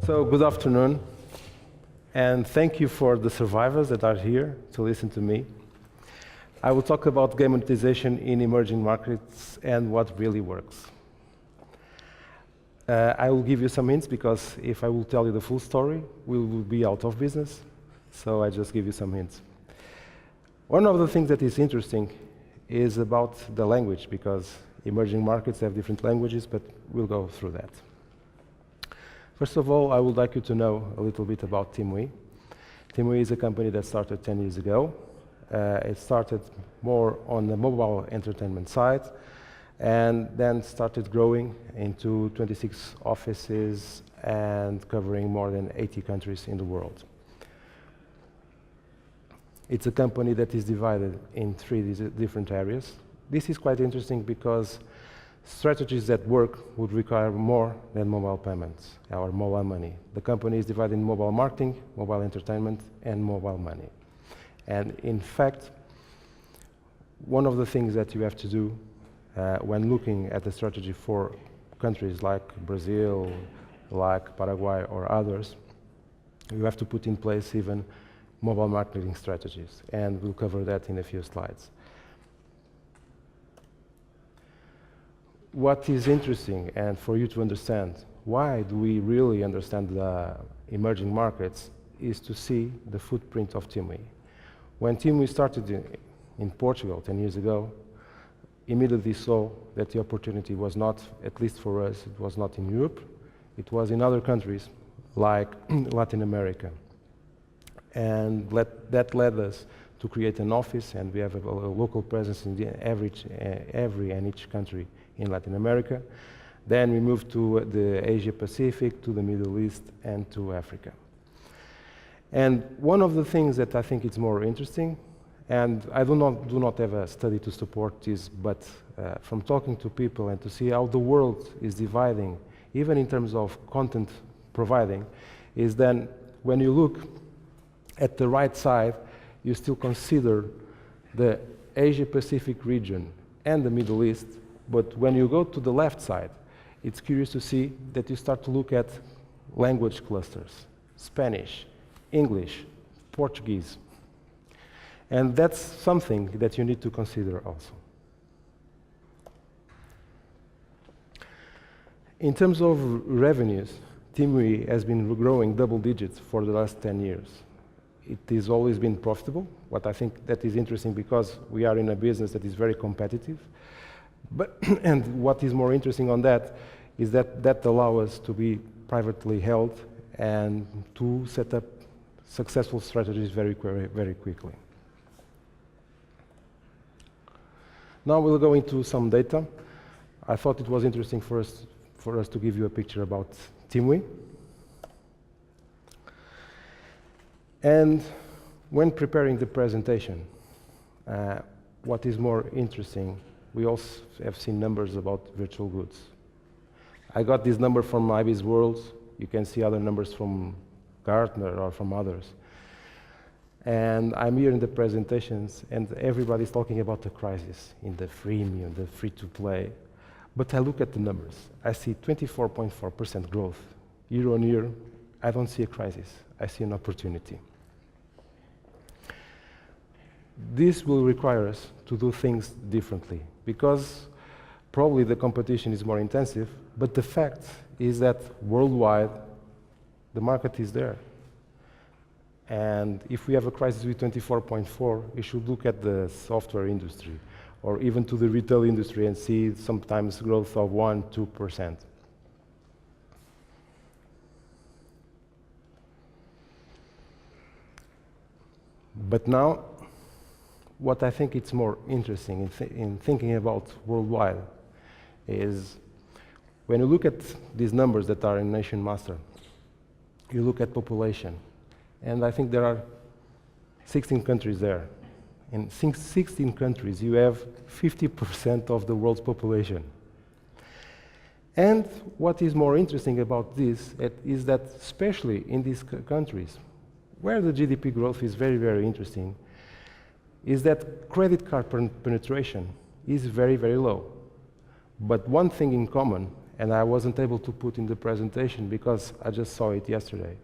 So good afternoon, and thank you for the survivors that are here to listen to me. I will talk about game monetization in emerging markets and what really works. I will give you some hints because if I will tell you the full story, we will be out of business, so I just give you some hints. One of the things that is interesting is about the language, because emerging markets have different languages, but we'll go through that. First of all, I would like you to know a little bit about TIMWE. TIMWE is a company that started 10 years ago. It started more on the mobile entertainment side, and then started growing into 26 offices and covering more than 80 countries in the world. It's a company that is divided in 3 different areas. This is quite interesting because strategies that work would require more than mobile payments or mobile money. The company is divided in mobile marketing, mobile entertainment, and mobile money. And in fact, one of the things that you have to do when looking at the strategy for countries like Brazil, like Paraguay or others, you have to put in place even mobile marketing strategies, and we'll cover that in a few slides. What is interesting, and for you to understand why do we really understand the emerging markets, is to see the footprint of TIMWE. When TIMWE started in Portugal 10 years ago, immediately saw that the opportunity was not, at least for us, it was not in Europe, it was in other countries like Latin America. And that led us to create an office, and we have a local presence in every and each country in Latin America. Then we moved to the Asia Pacific, to the Middle East, and to Africa. And one of the things that I think is more interesting, and I do not have a study to support this, but from talking to people and to see how the world is dividing, even in terms of content providing, is then when you look at the right side, you still consider the Asia Pacific region and the Middle East, but when you go to the left side, it's curious to see that you start to look at language clusters, Spanish, English, Portuguese. And that's something that you need to consider also. In terms of revenues, TIMWE has been growing double digits for the last 10 years. It has always been profitable, what I think that is interesting because we are in a business that is very competitive. And what is more interesting on that is that allows us to be privately held and to set up successful strategies very quickly. Now we'll go into some data. I thought it was interesting for us to give you a picture about TIMWE. And when preparing the presentation, what is more interesting, we also have seen numbers about virtual goods. I got this number from IB's World. You can see other numbers from Gartner or from others. And I'm here in the presentations, and everybody's talking about the crisis in the freemium, the free-to-play. But I look at the numbers. I see 24.4% growth. Year on year, I don't see a crisis. I see an opportunity. This will require us to do things differently, because probably the competition is more intensive, but the fact is that worldwide, the market is there. And if we have a crisis with 24.4, we should look at the software industry, or even to the retail industry and see sometimes growth of 1–2%. But now, what I think it's more interesting in thinking about worldwide is when you look at these numbers that are in Nation Master, you look at population, and I think there are 16 countries there. In 16 countries, you have 50% of the world's population. And what is more interesting about this is that, especially in these countries, where the GDP growth is very interesting, is that credit card penetration is very low. But one thing in common and I wasn't able to put in the presentation because I just saw it yesterday,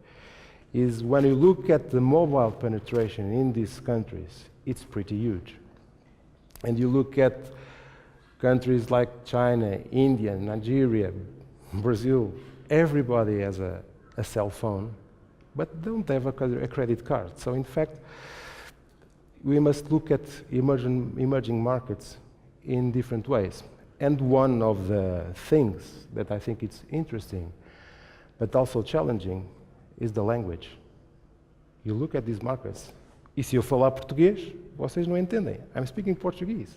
is when you look at the mobile penetration in these countries, it's pretty huge. And you look at countries like China, India, Nigeria, Brazil, everybody has a cell phone, but don't have a credit card. So in fact, we must look at emerging markets in different ways. And one of the things that I think it's interesting, but also challenging, is the language. You look at these markets, e se eu falar português, vocês não entendem. I'm speaking Portuguese.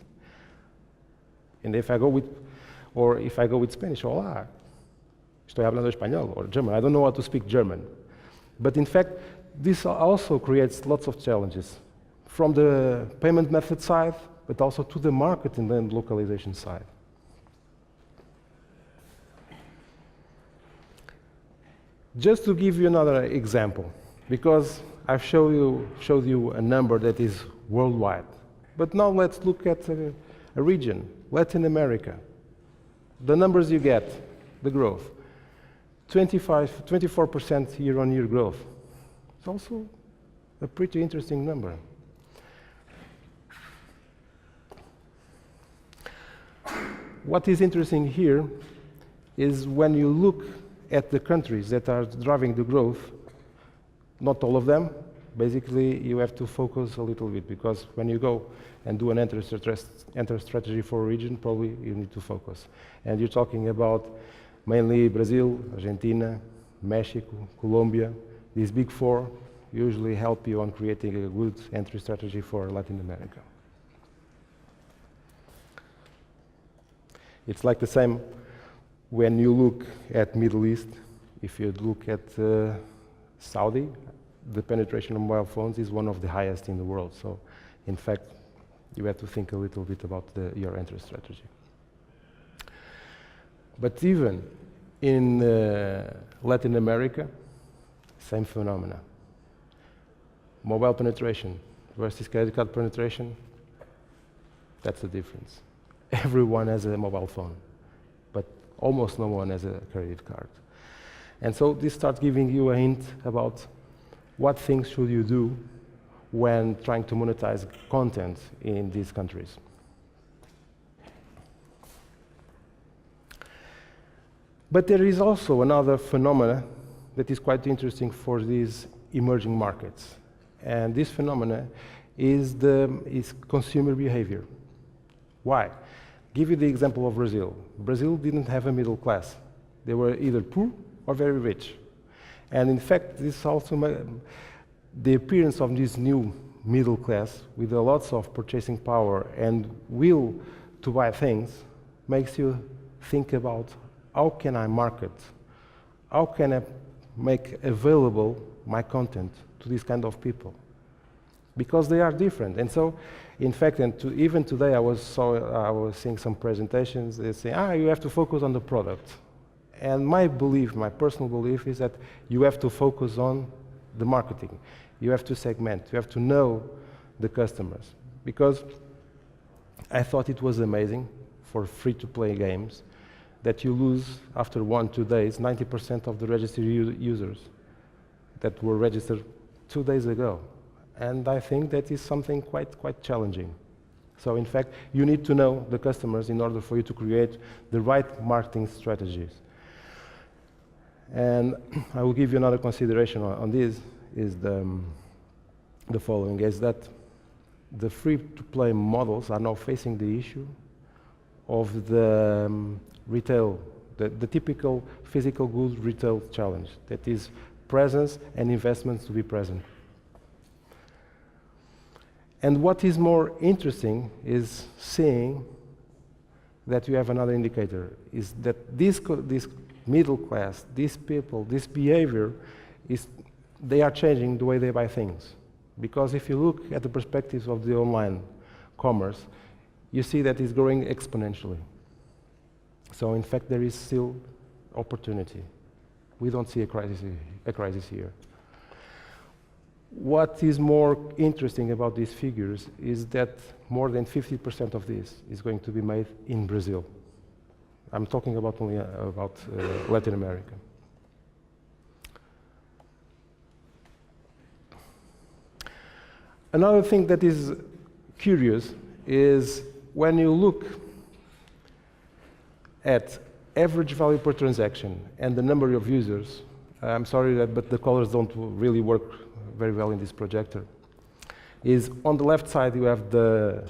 And if I go with Spanish, olá, estoy hablando español, or German, I don't know how to speak German. But in fact, this also creates lots of challenges from the payment method side, but also to the marketing and localization side. Just to give you another example, because I've showed you a number that is worldwide. But now let's look at a region, Latin America. The numbers you get, the growth, 24% year-on-year growth. It's also a pretty interesting number. What is interesting here is when you look at the countries that are driving the growth, not all of them, basically you have to focus a little bit, because when you go and do an enter strategy for a region, probably you need to focus. And you're talking about mainly Brazil, Argentina, Mexico, Colombia. These big four usually help you on creating a good entry strategy for Latin America. It's like the same when you look at Middle East. If you look at Saudi, the penetration of mobile phones is one of the highest in the world. So, in fact, you have to think a little bit about your entry strategy. But even in Latin America, same phenomena. Mobile penetration versus credit card penetration, that's the difference. Everyone has a mobile phone, but almost no one has a credit card. And so this starts giving you a hint about what things should you do when trying to monetize content in these countries. But there is also another phenomena that is quite interesting for these emerging markets. And this phenomena is consumer behavior. Why? Give you the example of Brazil. Brazil didn't have a middle class. They were either poor or very rich. And in fact, this also the appearance of this new middle class with lots of purchasing power and will to buy things makes you think about how can I market, how can I make available my content to these kind of people, because they are different. And so, in fact, even today I was seeing some presentations. They say, you have to focus on the product. And my belief, my personal belief, is that you have to focus on the marketing. You have to segment. You have to know the customers. Because I thought it was amazing for free-to-play games that you lose, after 1-2 days, 90% of the registered users that were registered 2 days ago. And I think that is something quite challenging. So in fact, you need to know the customers in order for you to create the right marketing strategies. And I will give you another consideration on this, is the following, is that the free-to-play models are now facing the issue of the retail, the typical physical goods retail challenge, that is presence and investments to be present. And what is more interesting is seeing that you have another indicator, is that this middle class, these people, this behavior, they are changing the way they buy things. Because if you look at the perspectives of the online commerce, you see that it's growing exponentially. So in fact, there is still opportunity. We don't see a crisis here. What is more interesting about these figures is that more than 50% of this is going to be made in Brazil. I'm talking about only about Latin America. Another thing that is curious is when you look at average value per transaction and the number of users. I'm sorry, but the colors don't really work very well in this projector. Is on the left side you have the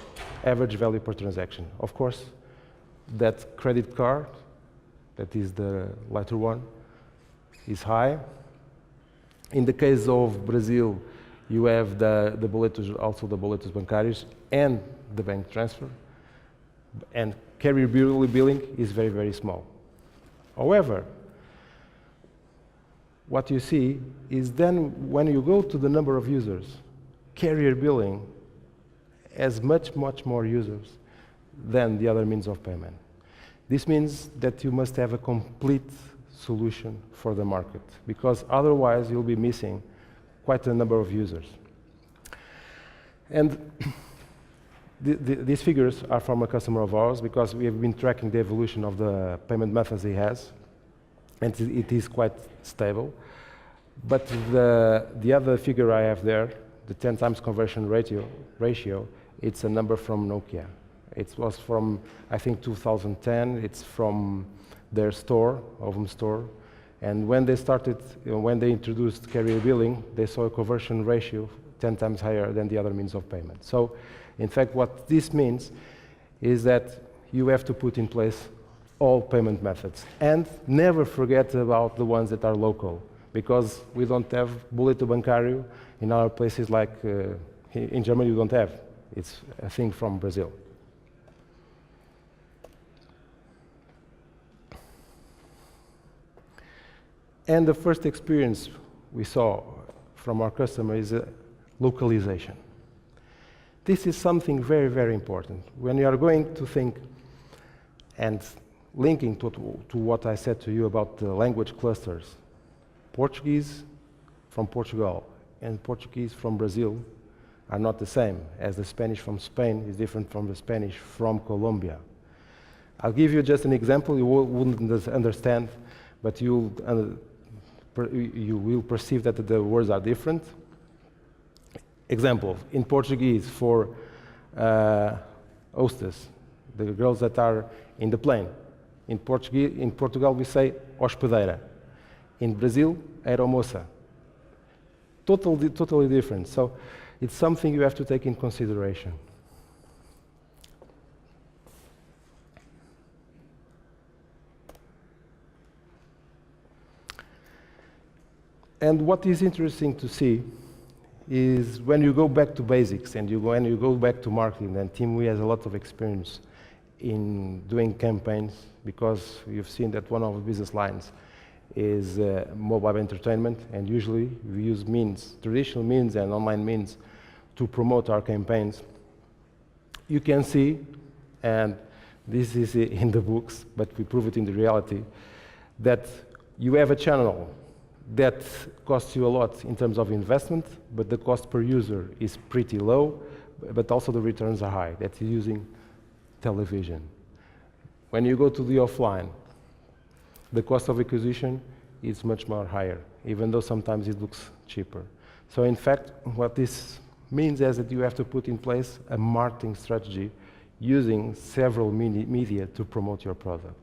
average value per transaction. Of course, that credit card, that is the lighter one, is high. In the case of Brazil, you have the boletos, also the boletos bancários and the bank transfer, and carrier billing is very, very small. However, what you see is then when you go to the number of users, carrier billing has much, much more users than the other means of payment. This means that you must have a complete solution for the market, because otherwise you'll be missing quite a number of users. And these figures are from a customer of ours, because we have been tracking the evolution of the payment methods he has, and it is quite stable. But the other figure I have there, the 10 times conversion ratio, it's a number from Nokia. It was from, I think, 2010. It's from their store, home store. And when they started, when they introduced carrier billing, they saw a conversion ratio 10 times higher than the other means of payment. So, in fact, what this means is that you have to put in place all payment methods. And never forget about the ones that are local, because we don't have boleto bancário in other places like in Germany you don't have. It's a thing from Brazil. And the first experience we saw from our customer is localization. This is something very, very important. When you are going to think and linking to what I said to you about the language clusters, Portuguese from Portugal and Portuguese from Brazil are not the same, as the Spanish from Spain is different from the Spanish from Colombia. I'll give you just an example. You wouldn't understand, but you will perceive that the words are different. Example, in Portuguese for hostess, the girls that are in the plane. In Portugal we say hospedeira. In Brazil, aeromoça. Totally different. So it's something you have to take in consideration. And what is interesting to see is when you go back to basics and when you go back to marketing, and TIMWE has a lot of experience in doing campaigns, because you've seen that one of the business lines is mobile entertainment, and usually we use means, traditional means and online means to promote our campaigns. You can see, and this is in the books, but we prove it in the reality, that you have a channel that costs you a lot in terms of investment, but the cost per user is pretty low, but also the returns are high. That's using television. When you go to the offline, the cost of acquisition is much more higher, even though sometimes it looks cheaper. So in fact, what this means is that you have to put in place a marketing strategy using several media to promote your product.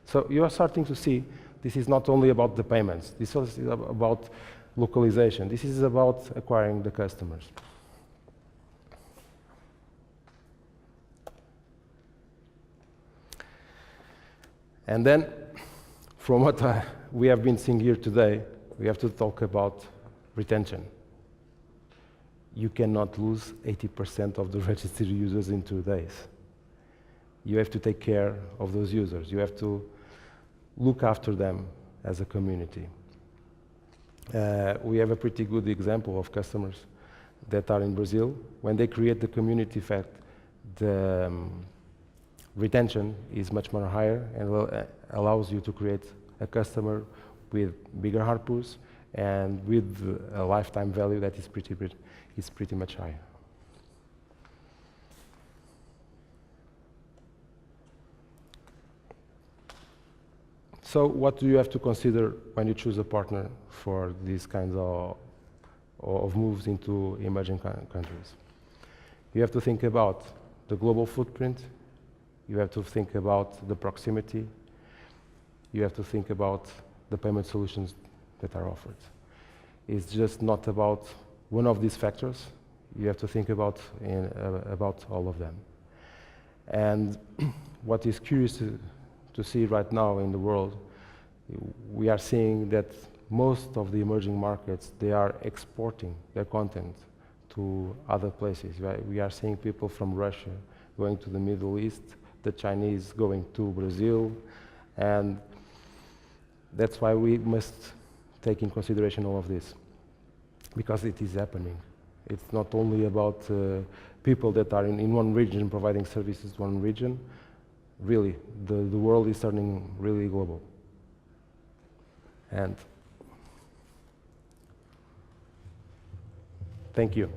So you are starting to see this is not only about the payments, this is about localization, this is about acquiring the customers. And then, from what we have been seeing here today, we have to talk about retention. You cannot lose 80% of the registered users in 2 days. You have to take care of those users. You have to look after them as a community. We have a pretty good example of customers that are in Brazil. When they create the community effect, the retention is much more higher and allows you to create a customer with bigger ARPUs and with a lifetime value that is pretty much higher. So what do you have to consider when you choose a partner for these kinds of moves into emerging countries? You have to think about the global footprint, you have to think about the proximity, you have to think about the payment solutions that are offered. It's just not about one of these factors, you have to think about all of them. And what is curious to see right now in the world, we are seeing that most of the emerging markets, they are exporting their content to other places. Right? We are seeing people from Russia going to the Middle East, the Chinese going to Brazil, and that's why we must take in consideration all of this, because it is happening. It's not only about people that are in one region providing services to one region. Really, the world is turning really global. And thank you.